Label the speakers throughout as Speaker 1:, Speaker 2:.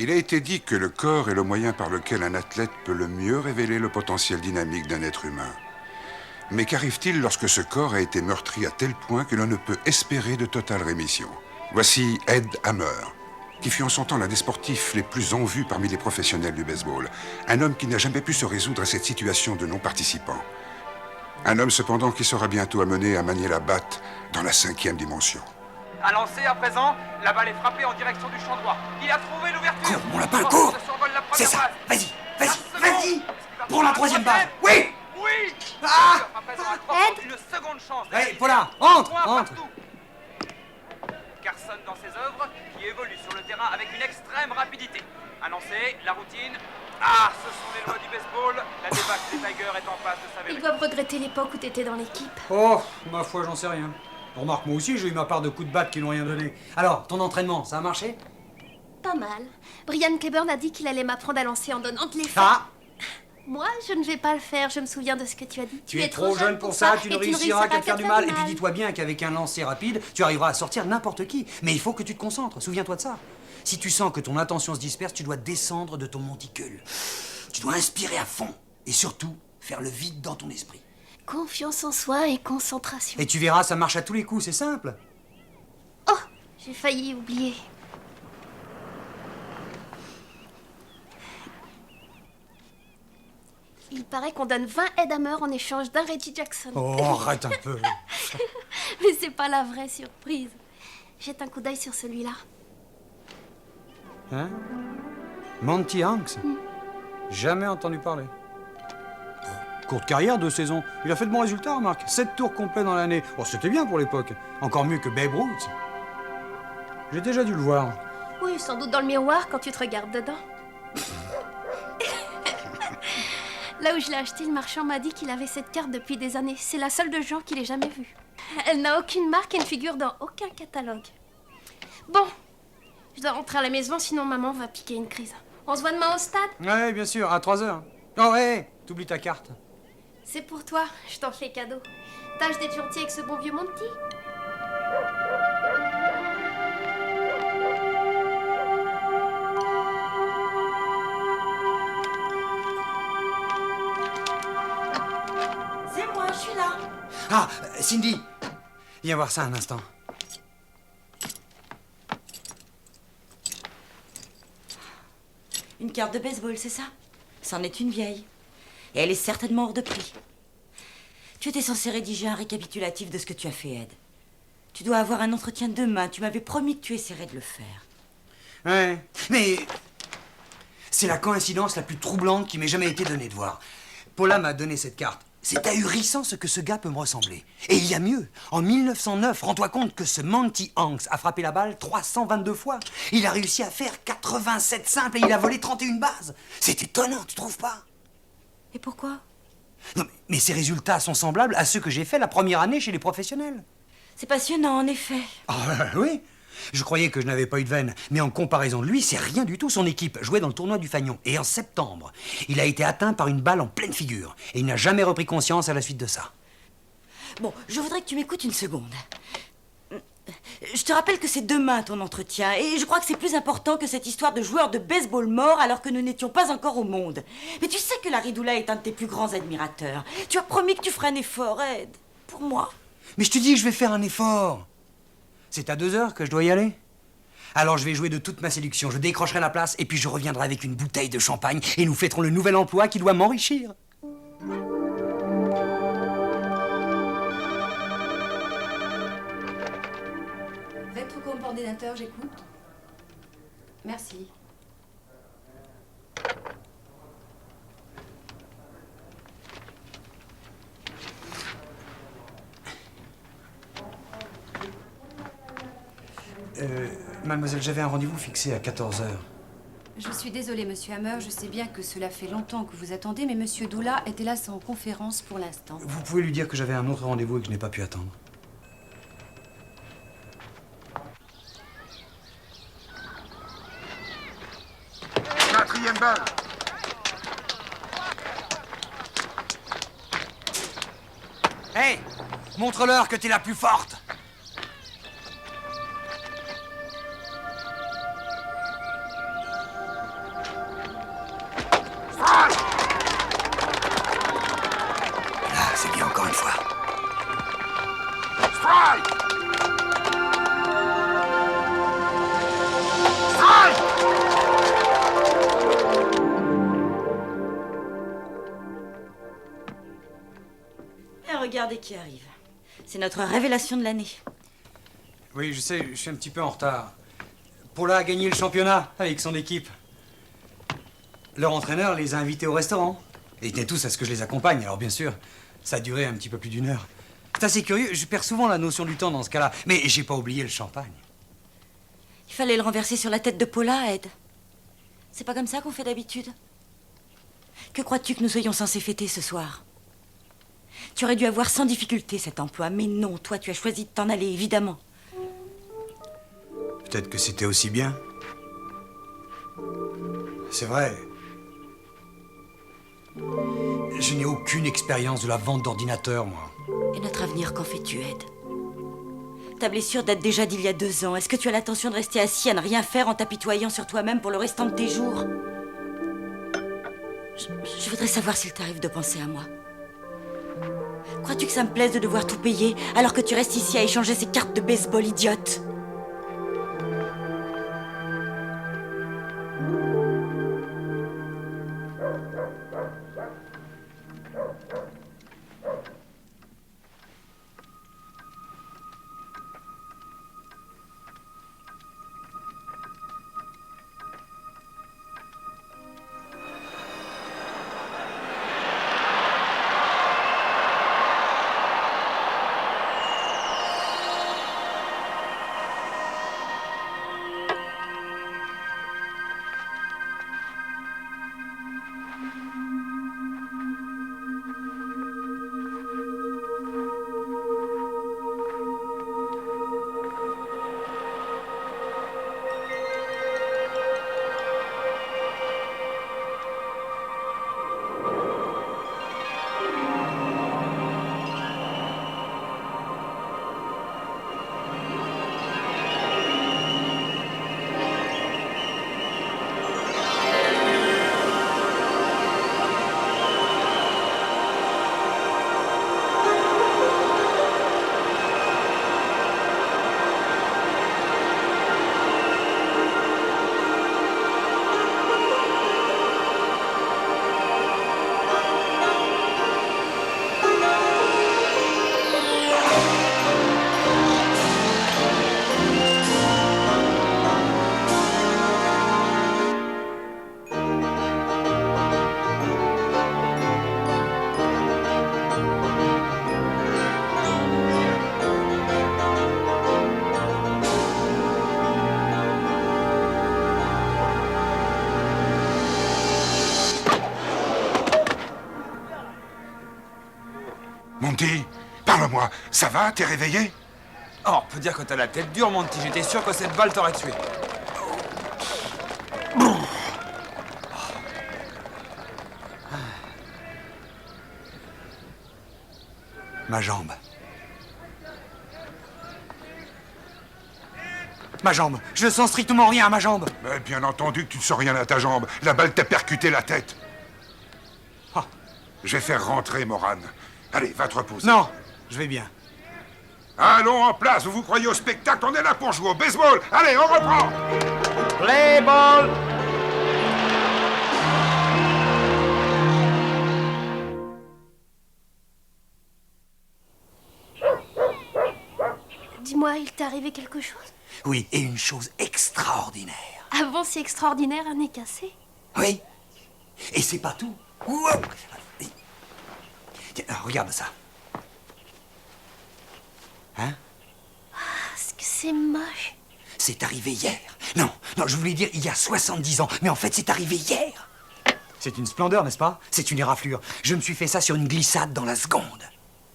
Speaker 1: Il a été dit que le corps est le moyen par lequel un athlète peut le mieux révéler le potentiel dynamique d'un être humain. Mais qu'arrive-t-il lorsque ce corps a été meurtri à tel point que l'on ne peut espérer de totale rémission? Voici Ed Hammer, qui fut en son temps l'un des sportifs les plus en vue parmi les professionnels du baseball. Un homme qui n'a jamais pu se résoudre à cette situation de non-participant. Un homme cependant qui sera bientôt amené à manier la batte dans la 5e dimension.
Speaker 2: À lancer à présent, la balle est frappée en direction du champ droit. Il a trouvé l'ouverture.
Speaker 3: Cours, mon lapin, cours! C'est ça, vas-y! Prends la 3e base! Oui!
Speaker 2: Oui!
Speaker 3: Ah!
Speaker 2: Une seconde chance.
Speaker 3: Hey, Paula, entre!
Speaker 2: Carson dans ses œuvres, qui évolue sur le terrain avec une extrême rapidité. À lancer, la routine. Ah, ce sont les lois du baseball. La débâcle des Tigers est en passe de s'avérer.
Speaker 4: Ils doivent regretter l'époque où t'étais dans l'équipe.
Speaker 3: Oh, ma foi, j'en sais rien. Remarque, moi aussi, j'ai eu ma part de coups de batte qui n'ont rien donné. Alors, ton entraînement, ça a marché?
Speaker 4: Pas mal. Brian Claiborne a dit qu'il allait m'apprendre à lancer en donnant de l'effet.
Speaker 3: Ah!
Speaker 4: Moi, je ne vais pas le faire, je me souviens de ce que tu as dit.
Speaker 3: Tu es trop jeune pour ça, tu ne réussiras qu'à te faire du mal. Et puis
Speaker 4: mal.
Speaker 3: dis-toi bien qu'avec un lancer rapide, tu arriveras à sortir n'importe qui. Mais il faut que tu te concentres, souviens-toi de ça. Si tu sens que ton attention se disperse, tu dois descendre de ton monticule. Tu dois inspirer à fond. Et surtout, faire le vide dans ton esprit.
Speaker 4: Confiance en soi et concentration.
Speaker 3: Et tu verras, ça marche à tous les coups, c'est simple.
Speaker 4: Oh, j'ai failli oublier. Il paraît qu'on donne 20 Ed Hammer en échange d'un Reggie Jackson.
Speaker 3: Oh, arrête un peu.
Speaker 4: Mais c'est pas la vraie surprise. Jette un coup d'œil sur celui-là.
Speaker 3: Hein? Monty Hanks? Jamais entendu parler. Courte carrière, 2 saisons. Il a fait de bons résultats, remarque. 7 tours complets dans l'année. Oh, c'était bien pour l'époque. Encore mieux que Babe Ruth. J'ai déjà dû le voir.
Speaker 4: Oui, sans doute dans le miroir quand tu te regardes dedans. Là où je l'ai acheté, le marchand m'a dit qu'il avait cette carte depuis des années. C'est la seule de genre qu'il ait jamais vue. Elle n'a aucune marque et ne figure dans aucun catalogue. Bon, je dois rentrer à la maison, sinon maman va piquer une crise. On se voit demain au stade?
Speaker 3: Ouais, bien sûr, à 3h. Oh, ouais, t'oublies ta carte.
Speaker 4: C'est pour toi, je t'en fais cadeau. Tâche d'être gentil avec ce bon vieux Monty.
Speaker 5: C'est moi, je suis là.
Speaker 3: Ah, Cindy, viens voir ça un instant.
Speaker 5: Une carte de baseball, c'est ça? C'en est une vieille. Et elle est certainement hors de prix. Tu étais censé rédiger un récapitulatif de ce que tu as fait, Ed. Tu dois avoir un entretien demain. Tu m'avais promis que tu essaierais de le faire.
Speaker 3: Ouais, mais c'est la coïncidence la plus troublante qui m'ait jamais été donnée de voir. Paula m'a donné cette carte. C'est ahurissant ce que ce gars peut me ressembler. Et il y a mieux. En 1909, rends-toi compte que ce Monty Hanks a frappé la balle 322 fois. Il a réussi à faire 87 simples et il a volé 31 bases. C'est étonnant, tu trouves pas?
Speaker 5: Et pourquoi?
Speaker 3: Non, mais ces résultats sont semblables à ceux que j'ai faits la première année chez les professionnels.
Speaker 5: C'est passionnant, en effet.
Speaker 3: Ah oui. Je croyais que je n'avais pas eu de veine, mais en comparaison de lui, c'est rien du tout. Son équipe jouait dans le tournoi du Fagnon. Et en septembre, il a été atteint par une balle en pleine figure. Et il n'a jamais repris conscience à la suite de ça.
Speaker 5: Bon, je voudrais que tu m'écoutes une seconde. Je te rappelle que c'est demain ton entretien, et je crois que c'est plus important que cette histoire de joueur de baseball mort alors que nous n'étions pas encore au monde. Mais tu sais que Larry Doula est un de tes plus grands admirateurs. Tu as promis que tu ferais un effort, Ed, pour moi.
Speaker 3: Mais je te dis que je vais faire un effort. C'est à 2h que je dois y aller. Alors je vais jouer de toute ma séduction. Je décrocherai la place et puis je reviendrai avec une bouteille de champagne et nous fêterons le nouvel emploi qui doit m'enrichir.
Speaker 6: Rétrocoordinateur, j'écoute. Merci.
Speaker 3: Mademoiselle, j'avais un rendez-vous fixé à 14h.
Speaker 6: Je suis désolée, monsieur Hammer. Je sais bien que cela fait longtemps que vous attendez, mais monsieur Doula est hélas en conférence pour l'instant.
Speaker 3: Vous pouvez lui dire que j'avais un autre rendez-vous et que je n'ai pas pu attendre.
Speaker 1: Quatrième balle.
Speaker 3: Hé, montre-leur que t'es la plus forte.
Speaker 1: Aïe! Aïe!
Speaker 5: Et regardez qui arrive. C'est notre révélation de l'année.
Speaker 3: Oui, je sais, je suis un petit peu en retard. Paula a gagné le championnat avec son équipe. Leur entraîneur les a invités au restaurant. Et ils tenaient tous à ce que je les accompagne, alors bien sûr, ça a duré un petit peu plus d'une heure. C'est assez curieux, je perds souvent la notion du temps dans ce cas-là. Mais j'ai pas oublié le champagne.
Speaker 5: Il fallait le renverser sur la tête de Paula, Ed. C'est pas comme ça qu'on fait d'habitude. Que crois-tu que nous soyons censés fêter ce soir? Tu aurais dû avoir sans difficulté cet emploi, mais non, toi tu as choisi de t'en aller, évidemment.
Speaker 3: Peut-être que c'était aussi bien. C'est vrai. Je n'ai aucune expérience de la vente d'ordinateurs, moi.
Speaker 5: Et notre avenir, qu'en fais-tu, Ed? Ta blessure date déjà d'il y a 2 ans. Est-ce que tu as l'intention de rester assis à ne rien faire en t'apitoyant sur toi-même pour le restant de tes jours? Je voudrais savoir s'il t'arrive de penser à moi. Crois-tu que ça me plaise de devoir tout payer alors que tu restes ici à échanger ces cartes de baseball idiotes?
Speaker 1: Monty, parle-moi. Ça va? T'es réveillé?
Speaker 7: Oh, on peut dire que t'as la tête dure, Monty. J'étais sûr que cette balle t'aurait tué.
Speaker 3: Ma jambe. Ma jambe. Je sens strictement rien à ma jambe.
Speaker 1: Mais bien entendu que tu ne sens rien à ta jambe. La balle t'a percuté la tête.
Speaker 3: Ah.
Speaker 1: Je vais faire rentrer Moran. Allez, va te reposer.
Speaker 3: Non, je vais bien.
Speaker 1: Allons en place, vous vous croyez au spectacle? On est là pour jouer au baseball. Allez, on reprend.
Speaker 7: Play ball!
Speaker 4: Dis-moi, il t'est arrivé quelque chose?
Speaker 3: Oui, et une chose extraordinaire.
Speaker 4: Avant si extraordinaire, un nez cassé.
Speaker 3: Oui. Et c'est pas tout. Wow. Tiens, regarde ça. Hein?
Speaker 4: Est-ce que c'est moche?
Speaker 3: C'est arrivé hier. Non, je voulais dire il y a 70 ans. Mais en fait, c'est arrivé hier. C'est une splendeur, n'est-ce pas? C'est une éraflure. Je me suis fait ça sur une glissade dans la seconde.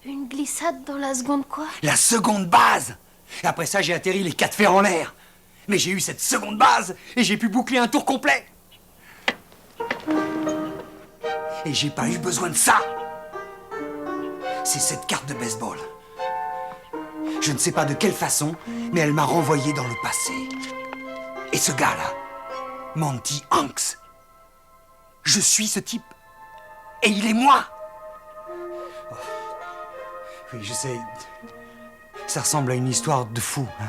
Speaker 4: Une glissade dans la seconde quoi?
Speaker 3: La seconde base. Et après ça, j'ai atterri les 4 fers en l'air. Mais j'ai eu cette seconde base et j'ai pu boucler un tour complet. Et j'ai pas eu besoin de ça. C'est cette carte de baseball. Je ne sais pas de quelle façon, mais elle m'a renvoyé dans le passé. Et ce gars-là, Monty Hanks, je suis ce type. Et il est moi. Oh. Oui, je sais. Ça ressemble à une histoire de fou, hein?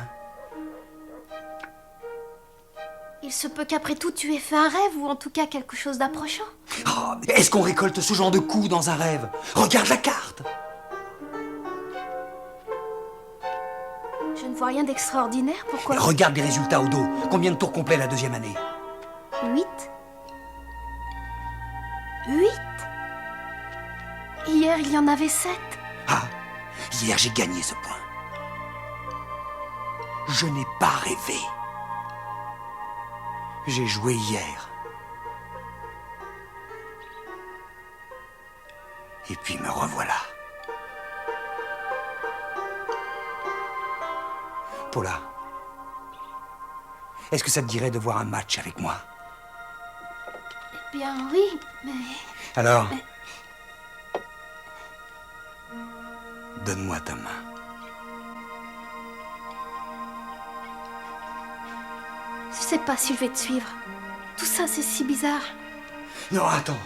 Speaker 4: Il se peut qu'après tout tu aies fait un rêve ou en tout cas quelque chose d'approchant.
Speaker 3: Oh, est-ce qu'on récolte ce genre de coups dans un rêve? Regarde la carte!
Speaker 4: Je ne vois rien d'extraordinaire, pourquoi?
Speaker 3: Regarde les résultats au dos. Combien de tours complets la deuxième année?
Speaker 4: 8. 8? Hier, il y en avait 7.
Speaker 3: Ah, hier j'ai gagné ce point. Je n'ai pas rêvé. J'ai joué hier. Et puis me revoilà. Paula, est-ce que ça te dirait de voir un match avec moi?
Speaker 4: Eh bien oui, mais...
Speaker 3: Alors, donne-moi ta main.
Speaker 4: Je sais pas si je vais te suivre. Tout ça, c'est si bizarre.
Speaker 3: Non, attends.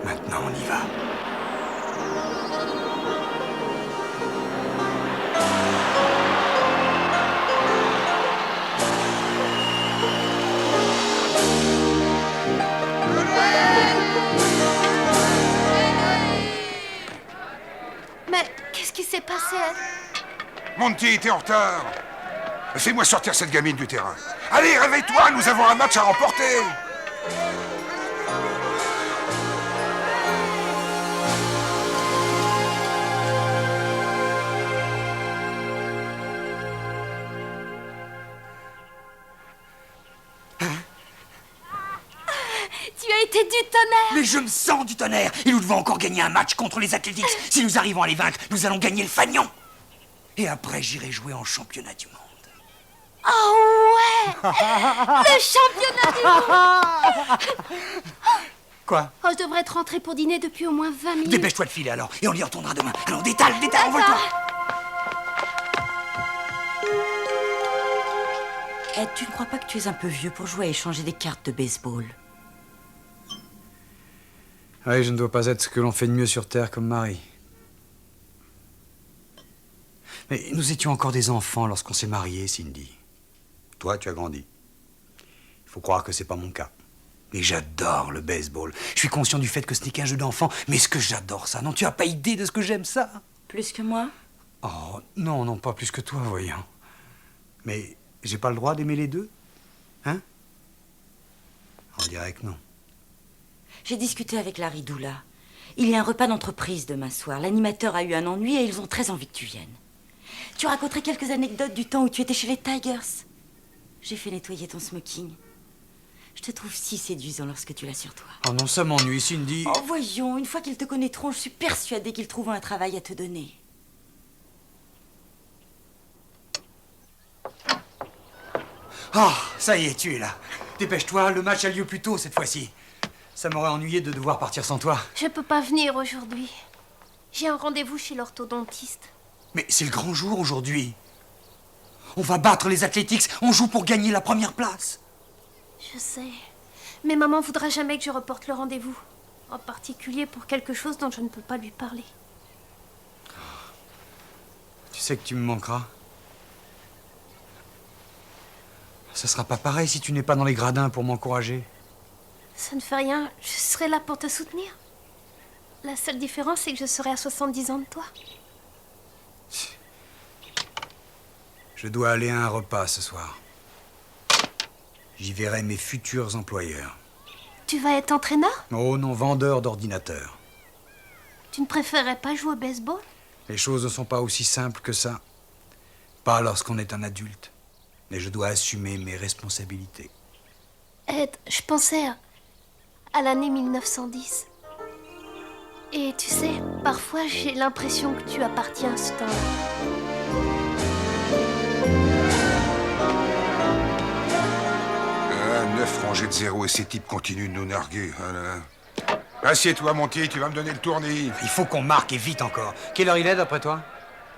Speaker 3: Maintenant, on y va.
Speaker 4: Mais qu'est-ce qui s'est passé?
Speaker 1: Monty, t'es en retard. Fais-moi sortir cette gamine du terrain. Allez, réveille-toi, nous avons un match à remporter.
Speaker 4: Tu as été du tonnerre!
Speaker 3: Mais je me sens du tonnerre. Et nous devons encore gagner un match contre les Athletics. Si nous arrivons à les vaincre, nous allons gagner le fanion. Et après, j'irai jouer en championnat du monde.
Speaker 4: Oh ouais! Le championnat du monde!
Speaker 3: Quoi?
Speaker 4: Oh, je devrais être rentrée pour dîner depuis au moins 20 minutes.
Speaker 3: Dépêche-toi de filer alors, et on y retournera demain. Allons, détale, envole-toi.
Speaker 5: Ed, tu ne crois pas que tu es un peu vieux pour jouer à échanger des cartes de baseball?
Speaker 3: Oui, je ne dois pas être ce que l'on fait de mieux sur Terre comme mari. Mais nous étions encore des enfants lorsqu'on s'est mariés, Cindy. Toi, tu as grandi. Il faut croire que c'est pas mon cas. Mais j'adore le baseball. Je suis conscient du fait que ce n'est qu'un jeu d'enfant, mais est-ce que j'adore ça? Non, tu as pas idée de ce que j'aime ça?
Speaker 5: Plus que moi?
Speaker 3: Oh, non, non, pas plus que toi, voyons. Mais j'ai pas le droit d'aimer les deux? Hein? On dirait que non.
Speaker 5: J'ai discuté avec Larry Doula. Il y a un repas d'entreprise demain soir. L'animateur a eu un ennui et ils ont très envie que tu viennes. Tu raconterais quelques anecdotes du temps où tu étais chez les Tigers. J'ai fait nettoyer ton smoking. Je te trouve si séduisant lorsque tu l'as sur toi.
Speaker 3: Oh non, ça m'ennuie, Cindy.
Speaker 5: Oh, voyons, une fois qu'ils te connaîtront, je suis persuadée qu'ils trouveront un travail à te donner.
Speaker 3: Ah, ça y est, tu es là. Dépêche-toi, le match a lieu plus tôt cette fois-ci. Ça m'aurait ennuyé de devoir partir sans toi.
Speaker 4: Je peux pas venir aujourd'hui. J'ai un rendez-vous chez l'orthodontiste.
Speaker 3: Mais c'est le grand jour aujourd'hui. On va battre les Athletics, on joue pour gagner la première place.
Speaker 4: Je sais. Mais maman voudra jamais que je reporte le rendez-vous. En particulier pour quelque chose dont je ne peux pas lui parler.
Speaker 3: Tu sais que tu me manqueras. Ça sera pas pareil si tu n'es pas dans les gradins pour m'encourager.
Speaker 4: Ça ne fait rien, je serai là pour te soutenir. La seule différence, c'est que je serai à 70 ans de toi.
Speaker 3: Je dois aller à un repas ce soir. J'y verrai mes futurs employeurs.
Speaker 4: Tu vas être entraîneur?
Speaker 3: Oh non, vendeur d'ordinateurs.
Speaker 4: Tu ne préférerais pas jouer au baseball?
Speaker 3: Les choses ne sont pas aussi simples que ça. Pas lorsqu'on est un adulte. Mais je dois assumer mes responsabilités.
Speaker 4: Ed, je pensais à l'année 1910. Et tu sais, parfois j'ai l'impression que tu appartiens à ce temps-là.
Speaker 1: 9 rangées de 0 et ces types continuent de nous narguer. Ah là là. Assieds-toi, Monty, tu vas me donner le tournis.
Speaker 3: Il faut qu'on marque et vite encore. Quelle heure il est d'après toi?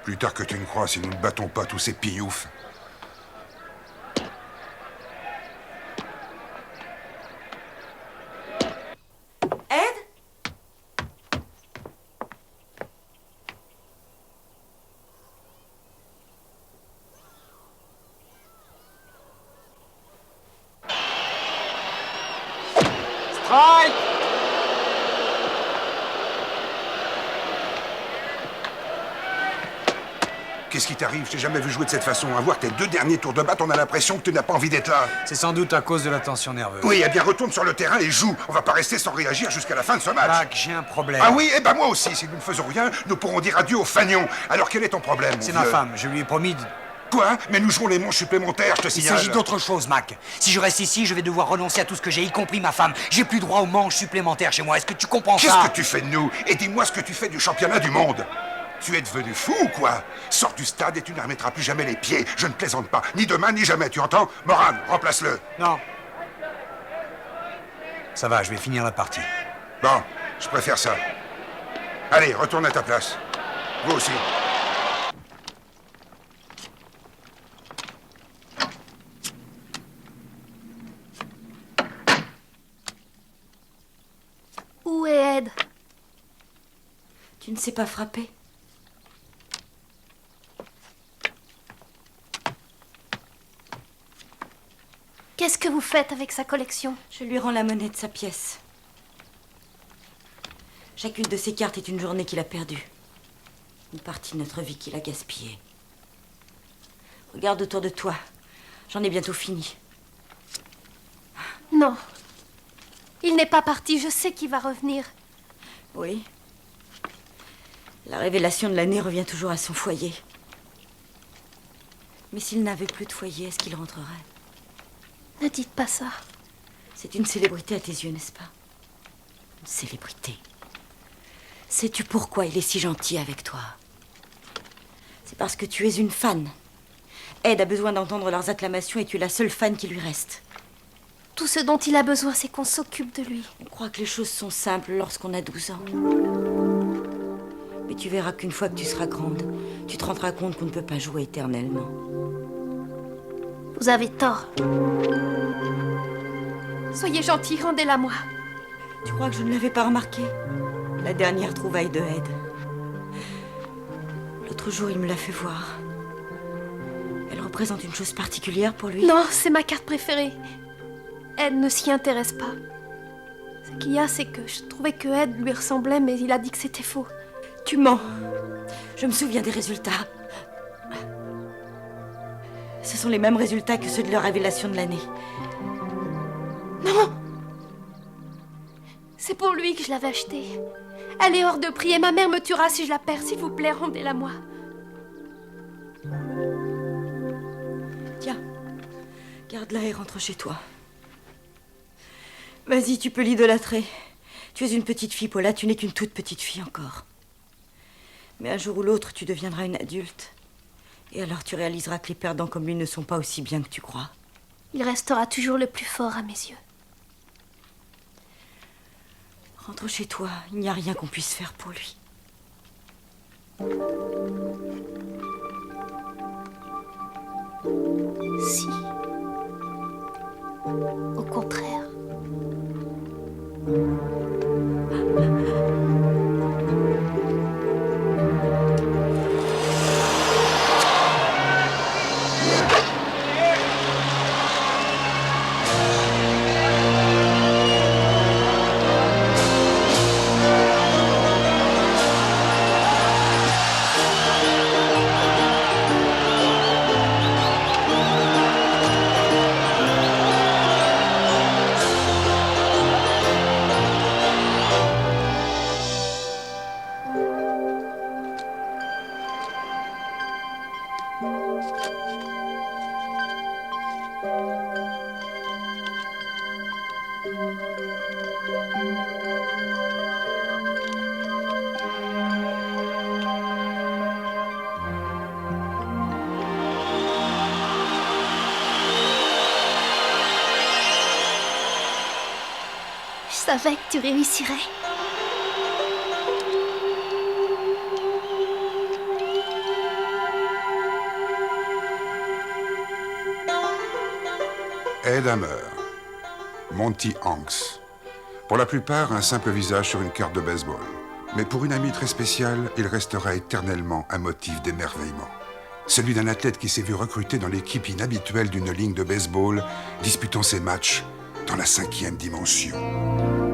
Speaker 1: Plus tard que tu ne crois si nous ne battons pas tous ces pignoufs.
Speaker 5: Ed?
Speaker 7: Strike!
Speaker 1: Qu'est-ce qui t'arrive? Je t'ai jamais vu jouer de cette façon. À voir tes 2 derniers tours de batte, on a l'impression que tu n'as pas envie d'être là.
Speaker 3: C'est sans doute à cause de la tension nerveuse.
Speaker 1: Oui, eh bien retourne sur le terrain et joue. On va pas rester sans réagir jusqu'à la fin de ce match.
Speaker 3: Mac, j'ai un problème.
Speaker 1: Ah oui, eh ben moi aussi. Si nous ne faisons rien, nous pourrons dire adieu au fanion. Alors quel est ton problème, mon
Speaker 3: C'est ma
Speaker 1: vieux?
Speaker 3: femme, je lui ai promis de...
Speaker 1: Quoi? Mais nous jouons les manches supplémentaires, je te
Speaker 3: Il
Speaker 1: signale.
Speaker 3: s'agit d'autre chose, Mac. Si je reste ici, je vais devoir renoncer à tout ce que j'ai, y compris ma femme. J'ai plus droit aux manches supplémentaires chez moi. Est-ce que tu comprends
Speaker 1: Qu'est-ce
Speaker 3: ça?
Speaker 1: que tu fais de nous? Et dis-moi ce que tu fais du championnat du monde. Tu es devenu fou ou quoi? Sors du stade et tu ne remettras plus jamais les pieds. Je ne plaisante pas. Ni demain, ni jamais, tu entends? Moran, remplace-le.
Speaker 3: Non. Ça va, je vais finir la partie.
Speaker 1: Bon, je préfère ça. Allez, retourne à ta place. Vous aussi.
Speaker 4: Où est Ed?
Speaker 5: Tu ne sais pas frapper?
Speaker 4: Qu'est-ce que vous faites avec sa collection?
Speaker 5: Je lui rends la monnaie de sa pièce. Chacune de ces cartes est une journée qu'il a perdue. Une partie de notre vie qu'il a gaspillée. Regarde autour de toi. J'en ai bientôt fini.
Speaker 4: Non. Il n'est pas parti, je sais qu'il va revenir.
Speaker 5: Oui. La révélation de l'année revient toujours à son foyer. Mais s'il n'avait plus de foyer, est-ce qu'il rentrerait?
Speaker 4: Ne dites pas ça.
Speaker 5: C'est une célébrité à tes yeux, n'est-ce pas? Une célébrité. Sais-tu pourquoi il est si gentil avec toi? C'est parce que tu es une fan. Ed a besoin d'entendre leurs acclamations et tu es la seule fan qui lui reste.
Speaker 4: Tout ce dont il a besoin, c'est qu'on s'occupe de lui.
Speaker 5: On croit que les choses sont simples lorsqu'on a 12 ans. Mais tu verras qu'une fois que tu seras grande, tu te rendras compte qu'on ne peut pas jouer éternellement.
Speaker 4: Vous avez tort. Soyez gentil, rendez-la moi.
Speaker 5: Tu crois que je ne l'avais pas remarqué? La dernière trouvaille de Ed. L'autre jour, il me l'a fait voir. Elle représente une chose particulière pour lui?
Speaker 4: Non, c'est ma carte préférée. Ed ne s'y intéresse pas. Ce qu'il y a, c'est que je trouvais que Ed lui ressemblait, mais il a dit que c'était faux.
Speaker 5: Tu mens. Je me souviens des résultats. Ce sont les mêmes résultats que ceux de leur révélation de l'année.
Speaker 4: Non! C'est pour lui que je l'avais achetée. Elle est hors de prix et ma mère me tuera si je la perds. S'il vous plaît, rendez-la moi.
Speaker 5: Tiens, garde-la et rentre chez toi. Vas-y, tu peux l'idolâtrer. Tu es une petite fille, Paula, tu n'es qu'une toute petite fille encore. Mais un jour ou l'autre, tu deviendras une adulte. Et alors tu réaliseras que les perdants comme lui ne sont pas aussi bien que tu crois.
Speaker 4: Il restera toujours le plus fort à mes yeux.
Speaker 5: Rentre chez toi, il n'y a rien qu'on puisse faire pour lui.
Speaker 4: Si. Au contraire. Je savais que tu réussirais.
Speaker 1: Ed Hammer, Monty Hanks. Pour la plupart, un simple visage sur une carte de baseball. Mais pour une amie très spéciale, il restera éternellement un motif d'émerveillement. Celui d'un athlète qui s'est vu recruté dans l'équipe inhabituelle d'une ligne de baseball, disputant ses matchs dans la 5e dimension.